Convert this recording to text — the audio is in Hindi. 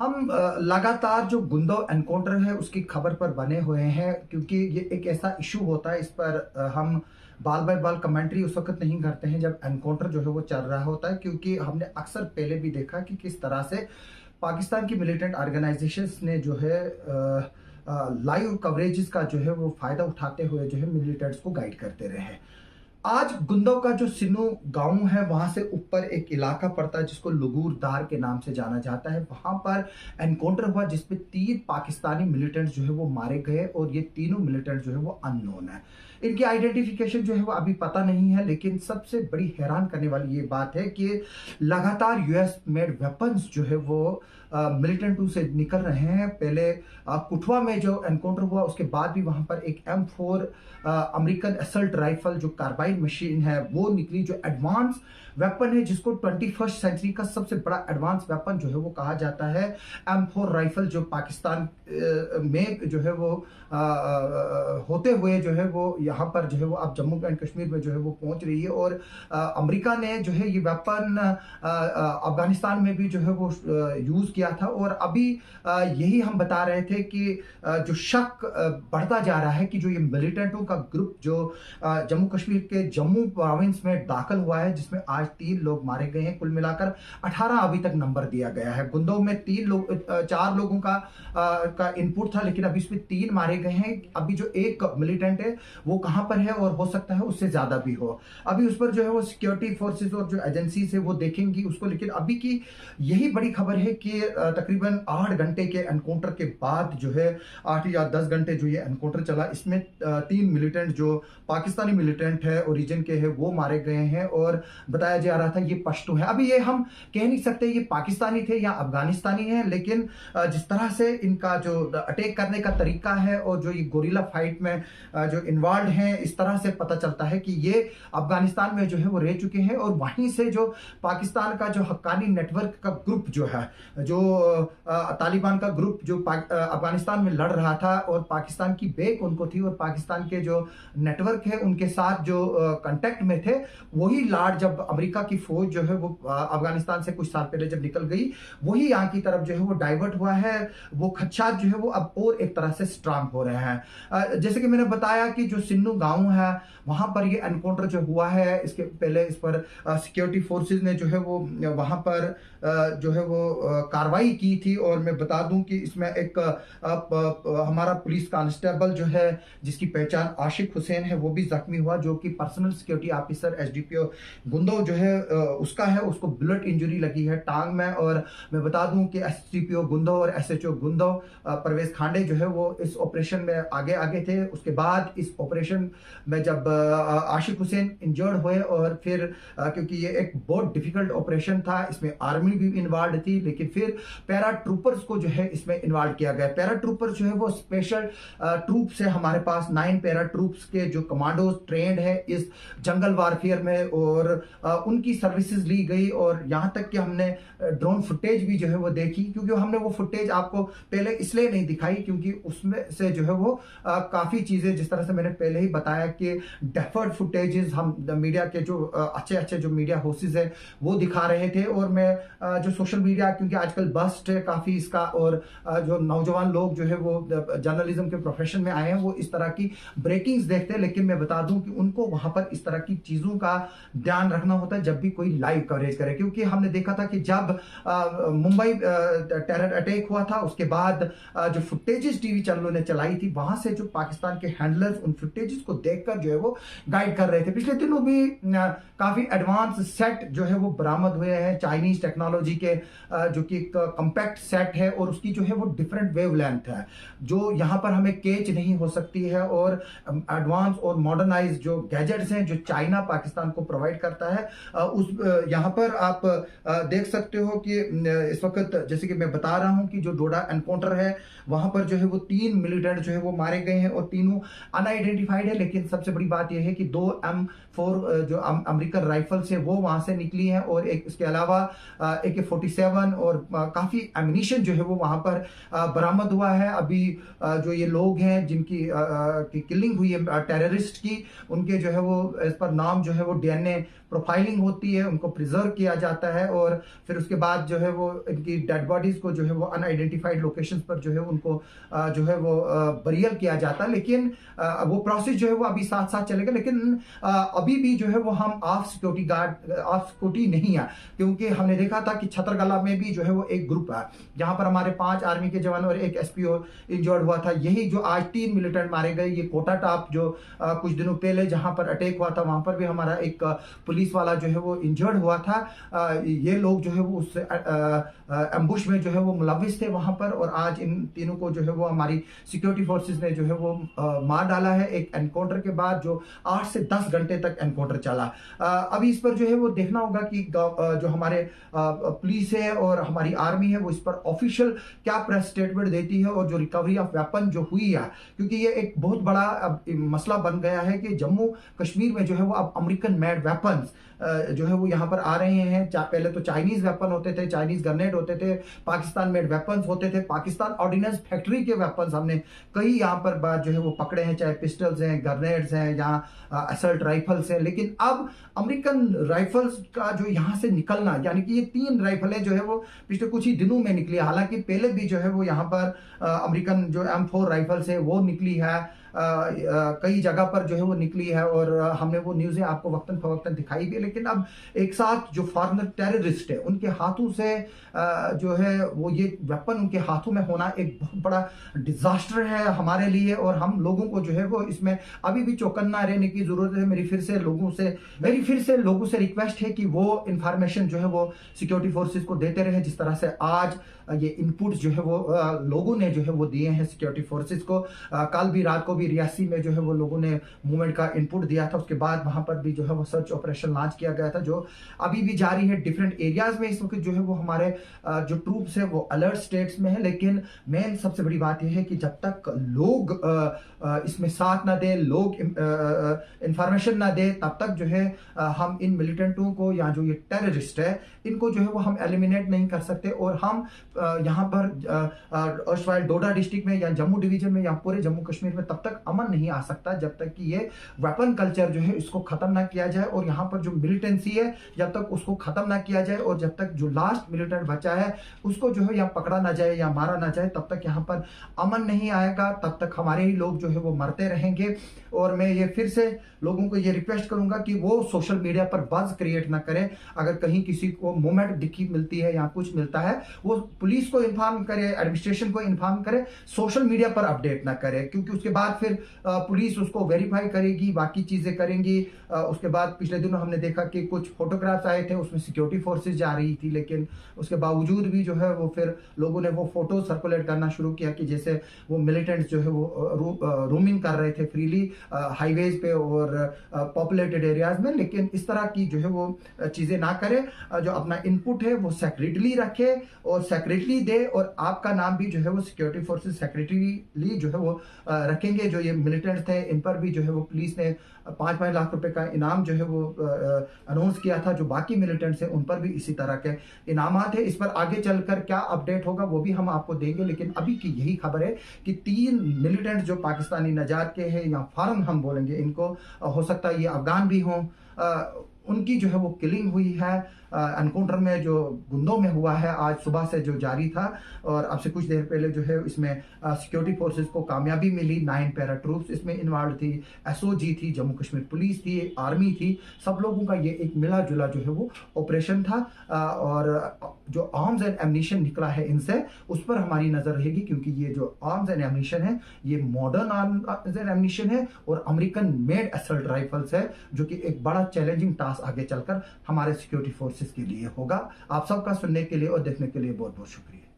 हम लगातार जो गुंदो एनकाउंटर है उसकी खबर पर बने हुए हैं क्योंकि ये एक ऐसा इशू होता है। इस पर हम बाल बाय बाल कमेंट्री उस वक्त नहीं करते हैं जब एनकाउंटर जो है वो चल रहा होता है, क्योंकि हमने अक्सर पहले भी देखा कि किस तरह से पाकिस्तान की मिलिटेंट ऑर्गेनाइजेशंस ने जो है लाइव कवरेजेस का जो है वो फायदा उठाते हुए जो है मिलिटेंट्स को गाइड करते रहे हैं। आज गुंदो का जो सिन्नू गांव है वहां से ऊपर एक इलाका पड़ता है जिसको लुगूर दार के नाम से जाना जाता है। वहां पर एनकाउंटर हुआ जिसमें 3 पाकिस्तानी मिलिटेंट्स जो है वो मारे गए और ये तीनों मिलिटेंट्स जो है वो अननोन है। इनकी आइडेंटिफिकेशन जो है वो अभी पता नहीं है, लेकिन सबसे बड़ी हैरान करने वाली ये बात है कि लगातार यूएस मेड वेपन्स जो है वो मिलिटेंटों से निकल रहे हैं। पहले कुठवा में जो एनकाउंटर हुआ उसके बाद भी वहां पर एक M4 अमेरिकन असल्ट राइफल जो कार्बाइन मशीन है वो निकली, जो एडवांस वेपन है जिसको 21st सेंचुरी का सबसे बड़ा एडवांस वेपन जो है वो कहा जाता है। M4 राइफल जो पाकिस्तान में जो है वो होते हुए जो है वो यहाँ पर जो है वो अब जम्मू एंड कश्मीर में जो है वो पहुंच रही है। और अमेरिका ने जो है ये वेपन अफगानिस्तान में भी जो है वो यूज किया था। और अभी यही हम बता रहे थे कि जो शक बढ़ता जा रहा है कि जो ये मिलिटेंटों का ग्रुप जो जम्मू कश्मीर के जम्मू प्रोविंस में दाखिल हुआ है, जिसमें आज 3 लोग मारे गए हैं। कुल मिलाकर 18 अभी तक नंबर दिया गया है। गुंदो में 4 लोगों का इनपुट था, लेकिन अभी इसमें 3 मारे गए हैं। अभी जो एक मिलिटेंट है वो कहां पर है और हो सकता है उससे ज्यादा भी हो। अभी उस पर जो है वो सिक्योरिटी फोर्सेस और जो एजेंसीज है वो देखेंगी उसको। लेकिन अभी की यही बड़ी खबर है कि तकरीबन 8 घंटे के एनकाउंटर के बाद जो है 8 या 10 घंटे जो ये एनकाउंटर चला, इसमें 3 मिलिटेंट जो पाकिस्तानी मिलिटेंट है ओरिजिन के है वो मारे गए हैं। और बताया जा रहा था ये पश्तो है। अभी ये हम कह नहीं सकते ये पाकिस्तानी थे या अफगानिस्तानी है, लेकिन जिस तरह से इनका जो अटैक करने का तरीका है और जो ये गोरिल्ला फाइट में जो इन्वॉल्व हैं, इस तरह से पता चलता है कि ये अफगानिस्तान में जो है वो रह चुके हैं। और वहीं से जो पाकिस्तान का जो हक्कानी नेटवर्क का ग्रुप जो है, जो तालिबान का ग्रुप जो अफगानिस्तान में लड़ रहा था और पाकिस्तान की बेक उनको थी और पाकिस्तान के जो नेटवर्क है उनके साथ जो कांटेक्ट में थे, वही लाड जब अमेरिका की फौज जो है वो अफगानिस्तान से कुछ साल पहले जब निकल गई, वही यहाँ की तरफ जो है वो डाइवर्ट हुआ है। वो खदशात जो है वो अब और एक तरह से स्ट्रांग हो रहे हैं। जैसे कि मैंने बताया कि जो सिन्नू गांव है वहां पर ये एनकाउंटर जो हुआ है, इसके पहले इस पर सिक्योरिटी फोर्सेस ने जो है वो वहां पर जो है वो कार्रवाई की थी। और मैं बता दूं कि इसमें एक हमारा पुलिस कांस्टेबल जो है जिसकी पहचान आशिक हुसैन है वो भी जख्मी हुआ, जो कि personal security officer SDPO Gundo जो है उसका है, उसको बुलेट इंजरी लगी है टांग में। और मैं बता दूं कि SDPO गुंदो और SHO गुंदो परवेज खांडे जो है वो इस ऑपरेशन में आगे थे। उसके बाद इस ऑपरेशन में जब आशिक हुसैन इंजर्ड हुए और फिर क्योंकि ये एक बहुत डिफिकल्ट ऑपरेशन था, इसमें आर्मी भी इन्वॉल्व थी, लेकिन फिर पैरा ट्रूपर्स को जो है इसमें इन्वॉल्व किया गया। पैरा ट्रूपर्स जो है वो स्पेशल ट्रूप से हमारे पास 9 पैरा ट्रूप्स के जो कमांडोज ट्रेंड है इस जंगल वारफेयर में, और उनकी सर्विसेज ली गई। और यहाँ तक कि हमने ड्रोन फुटेज भी जो है वो देखी, क्योंकि हमने वो फुटेज आपको पहले इसलिए नहीं दिखाई क्योंकि उसमें से जो है वो काफी चीजें, जिस तरह से मैंने पहले ही बताया कि डेफर्ड फुटेजेस हम मीडिया के जो अच्छे जो मीडिया हाउसेज है वो दिखा रहे थे। और मैं जो सोशल मीडिया, क्योंकि आजकल बस्ट है काफी इसका, और जो नौजवान लोग जो है वो जर्नलिज्म के प्रोफेशन में आए हैं वो इस तरह की ब्रेकिंग्स देखते हैं। लेकिन मैं बता दूं कि उनको वहां पर इस तरह की चीजों का ध्यान रखना होता है जब भी कोई लाइव कवरेज करे, क्योंकि हमने देखा था कि जब मुंबई टेरर अटैक हुआ था उसके बाद जो फुटेजेस टीवी चैनलों ने चलाई थी, वहां से जो पाकिस्तान के हैंडलर्स उन फुटेजेस को देखकर जो है वो गाइड कर रहे थे। पिछले दिनों भी काफी एडवांस सेट जो है वो बरामद हुए हैं चाइनीज टेक्नोलॉजी के, जो कि एक कॉम्पैक्ट सेट है और उसकी जो है वो डिफरेंट वेवलेंथ है जो यहाँ पर हमें कैच नहीं हो सकती है। और एडवांस और मॉडर्नाइज जो गैजेट्स हैं जो चाइना पाकिस्तान को प्रोवाइड करता है, उस यहाँ पर आप देख सकते हो कि इस वक्त जैसे कि मैं बता रहा हूं कि जो डोडा एनकाउंटर है वहां पर जो है वो 3 मिलिटेंट जो है वो मारे गए हैं और तीनों अनआइडेंटिफाइड है। लेकिन सबसे बड़ी बात यह है कि 2 M4 जो अमेरिकन राइफल्स है वो वहां से निकली हैं, और एक इसके अलावा AK-47 और काफ़ी एमिनिशन जो है वो वहाँ पर बरामद हुआ है। अभी जो ये लोग हैं जिनकी की किलिंग हुई है टेररिस्ट की, उनके जो है वो इस पर नाम जो है वो डीएनए प्रोफाइलिंग होती है, उनको प्रिजर्व किया जाता है और फिर उसके बाद जो है वो इनकी डेड बॉडीज को जो है वो अनआइडेंटिफाइड लोकेशंस पर जो है उनको जो है वो बरियल किया जाता है। लेकिन वो प्रोसेस जो है वो अभी साथ साथ चलेगा, लेकिन अभी भी जो है वो हम ऑफ सिक्योरिटी नहीं है, क्योंकि हमने देखा था कि छतरगला में भी जो है वो एक ग्रुप है जहां पर हमारे 5 आर्मी के जवान और एक एसपीओ इंजर्ड हुआ था। यही जो आज 3 मिलिटेंट मारे गए, ये कोटा टॉप जो कुछ दिनों पहले जहां पर अटैक हुआ था वहां पर भी हमारा एक पुलिस वाला जो है वो इंजर्ड हुआ था। ये लोग जो है वो उस एम्बुश में जो है वो मुलविस थे वहां पर, और आज इन तीनों को जो है वो हमारी सिक्योरिटी फोर्सेस ने जो है वो मार डाला है एक एनकाउंटर के बाद, जो 8 से 10 घंटे तक एनकाउंटर चला। अभी इस पर जो है वो देखना होगा कि जो हमारे पुलिस है और हमारी आर्मी है वो इस पर ऑफिशियल क्या प्रेस स्टेटमेंट देती है, और जो रिकवरी ऑफ वेपन जो हुई है, क्योंकि ये एक बहुत बड़ा अब मसला बन गया है कि जम्मू कश्मीर में जो है वो अब अमेरिकन मेड वेपन्स जो है वो यहाँ पर आ रहे हैं। पहले तो चाइनीज वेपन होते थे, चाइनीज ग्रेनेड होते थे, पाकिस्तान मेड वेपन्स होते थे, पाकिस्तान ऑर्डिनेंस फैक्ट्री के वेपन्स हमने कई यहाँ पर बार जो है वो पकड़े हैं, चाहे पिस्टल्स हैं, ग्रेनेड्स हैं या असल्ट राइफल्स हैं। लेकिन अब अमेरिकन राइफल्स का जो यहाँ से निकलना, यानी कि ये 3 राइफलें जो है वो पिछले कुछ ही दिनों में निकली, हालांकि पहले भी जो है वो यहाँ पर अमेरिकन जो M4 राइफल्स है वो निकली है, कई जगह पर जो है वो निकली है, और हमने वो न्यूज़ें आपको वक्तन फवक्तन दिखाई भी। लेकिन अब एक साथ जो फॉरेनर टेररिस्ट है उनके हाथों से जो है वो ये वेपन उनके हाथों में होना एक बहुत बड़ा डिजास्टर है हमारे लिए, और हम लोगों को जो है वो इसमें अभी भी चौकन्ना रहने की जरूरत है। मेरी फिर से लोगों से रिक्वेस्ट है कि वो इंफॉर्मेशन जो है वो सिक्योरिटी फोर्सेस को देते रहे, जिस तरह से आज ये इनपुट जो है वो लोगों ने जो है वो दिए हैं सिक्योरिटी फोर्सेस को। कल भी रात को भी रियासी में जो है वो लोगों ने मूवमेंट का इनपुट दिया था, उसके बाद वहां पर भी जो है वो सर्च ऑपरेशन लॉन्च किया गया था, जो अभी भी जारी है डिफरेंट एरियाज में। इस वक्त जो है वो हमारे जो ट्रूप्स है वो अलर्ट स्टेट्स में है। लेकिन मेन सबसे बड़ी बात यह है कि जब तक लोग इसमें साथ ना दे, लोग इंफॉर्मेशन ना दे, तब तक जो है हम इन मिलिटेंटों को या जो ये टेररिस्ट है इनको जो है वो हम एलिमिनेट नहीं कर सकते। और हम यहाँ पर डोडा डिस्ट्रिक्ट में या जम्मू डिवीजन में या पूरे जम्मू कश्मीर में तब तक अमन नहीं आ सकता जब तक कि ये वेपन कल्चर जो है इसको खत्म ना किया जाए, और यहाँ पर जो मिलिटेंसी है जब तक उसको खत्म ना किया जाए, और जब तक जो लास्ट मिलिटेंट बचा है उसको जो है या पकड़ा ना जाए या मारा ना जाए, तब तक यहाँ पर अमन नहीं आएगा, तब तक हमारे ही लोग जो है वो मरते रहेंगे। और मैं ये फिर से लोगों को ये रिक्वेस्ट करूंगा कि वो सोशल मीडिया पर बज क्रिएट ना करें। अगर कहीं किसी को मोमेंट दिखी मिलती है या कुछ मिलता है, वो पुलिस को इन्फॉर्म करे, एडमिनिस्ट्रेशन को इन्फॉर्म करे, सोशल मीडिया पर अपडेट ना करे, क्योंकि उसके बाद फिर पुलिस उसको वेरीफाई करेगी, बाकी चीजें करेंगी। उसके बाद पिछले दिनों हमने देखा कि कुछ फोटोग्राफ्स आए थे, उसमें सिक्योरिटी फोर्सेस जा रही थी, लेकिन उसके बावजूद भी जो है वो फिर लोगों ने वो फोटो सर्कुलेट करना शुरू किया कि जैसे वो मिलिटेंट्स जो है वो रोमिंग कर रहे थे फ्रीली हाईवेज पे और पॉपुलेटेड एरियाज में। लेकिन इस तरह की जो है वो चीजें ना करे, जो अपना इनपुट है वो सेक्रेटली रखे और सेक्रेटली दे, और आपका नाम भी जो है वो सिक्योरिटी फोर्सेस सेक्रेटली जो है वो रखेंगे। जो ये मिलिटेंट्स थे इन पर भी जो है वो पुलिस ने 5-5 लाख रुपए का इनाम जो है वो अनाउंस किया था। जो बाकी मिलिटेंट्स हैं उन पर भी इसी तरह के इनामात है। इस पर आगे चलकर क्या अपडेट होगा वो भी हम आपको देंगे, लेकिन अभी की यही खबर है कि 3 मिलिटेंट्स जो पाकिस्तानी नजात के हैं या फॉरन हम बोलेंगे इनको, हो सकता है ये अफगान भी हों, उनकी जो है वो किलिंग हुई है एनकाउंटर में जो गुंदों में हुआ है, आज सुबह से जो जारी था। और अब से कुछ देर पहले जो है इसमें सिक्योरिटी फोर्सेस को कामयाबी मिली, 9 पैरा ट्रूप्स इसमें इन्वॉल्व थी, एसओजी थी, जम्मू कश्मीर पुलिस थी, आर्मी थी, सब लोगों का ये एक मिला जुला जो है वो ऑपरेशन था। और जो आर्म्स एंड एम्यूनिशन निकला है इनसे, उस पर हमारी नजर रहेगी, क्योंकि ये जो आर्म्स एंड एम्यूनिशन है ये मॉडर्न आर्म्स एंड एम्यूनिशन है और अमेरिकन मेड असल्ट राइफल्स है, जो कि एक बड़ा चैलेंजिंग टास्क आगे चलकर हमारे सिक्योरिटी फोर्सेस के लिए होगा। आप सबका सुनने के लिए और देखने के लिए बहुत बहुत शुक्रिया।